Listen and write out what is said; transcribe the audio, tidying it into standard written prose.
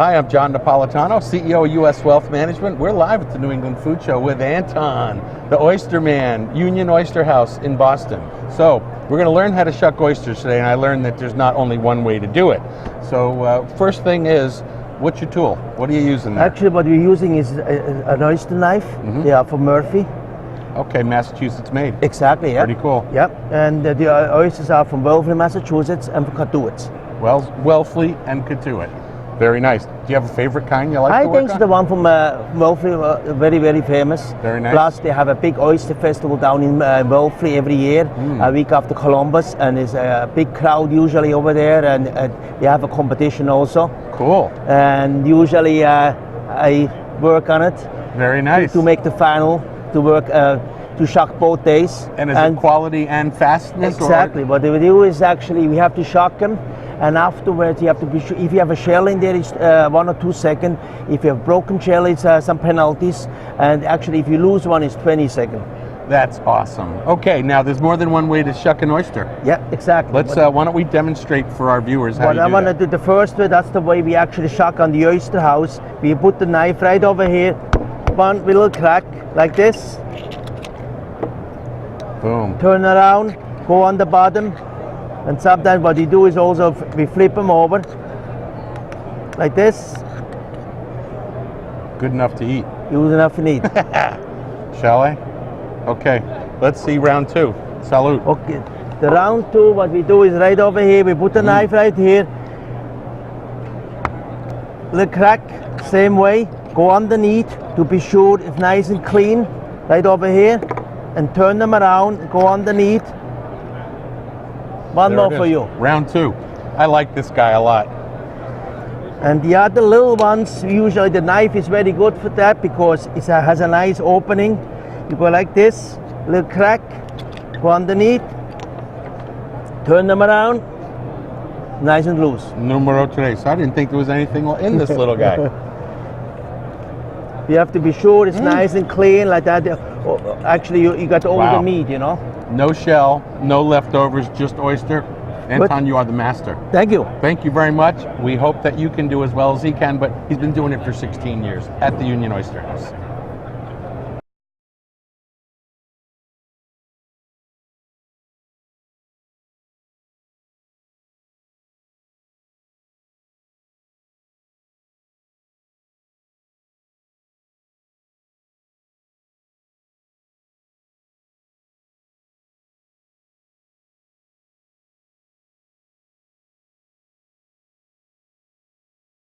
Hi, I'm John Napolitano, CEO of U.S. Wealth Management. We're live at the New England Food Show with Anton, the Oyster Man, Union Oyster House in Boston. So we're going to learn how to shuck oysters today, and I learned that there's not only one way to do it. So first thing is, what's your tool? What are you using there? Actually, what we're using is an oyster knife. They are from Murphy. Okay, Massachusetts made. Exactly, yeah. Pretty cool. Yep, and the oysters are from Wellesley, Massachusetts, and from Cotuit. Wellesley and Cotuit. Very nice. Do you have a favorite kind you like I to work think on? the one from Wellesley, very, very famous. Very nice. Plus, they have a big oyster festival down in Wellesley every year, a week after Columbus, and there's a big crowd usually over there, and they have a competition also. Cool. And usually I work on it. Very nice. To make the final, to work, to shuck both days. And is it quality and fastness? Exactly. What we do is actually we have to shuck them, and afterwards you have to be sure. If you have a shell in there, it's 1 or 2 seconds. If you have broken shell, it's some penalties. And actually, if you lose one, it's 20 seconds. That's awesome. Okay, now there's more than one way to shuck an oyster. Yeah, exactly. Let's. Why don't we demonstrate for our viewers how you do that? What I want to do the first way, that's the way we actually shuck on the oyster house. We put the knife right over here, one little crack like this. Boom. Turn around, go on the bottom, and sometimes what we do is also we flip them over like this. Good enough to eat. Good enough to eat. Shall I? Okay, let's see round two. Salute. Okay, the round two, what we do is right over here, we put the knife right here. The crack, same way, go underneath to be sure it's nice and clean, right over here, and turn them around, go underneath. One more for you. Round two. I like this guy a lot. And the other little ones, usually the knife is very good for that because it has a nice opening. You go like this, little crack, go underneath, turn them around, nice and loose. Numero tres. I didn't think there was anything in this little guy. You have to be sure it's nice and clean like that. Actually, you got all the meat, you know. No shell, no leftovers, just oyster. Anton, you are the master. Thank you. Thank you very much. We hope that you can do as well as he can, but he's been doing it for 16 years at the Union Oyster House.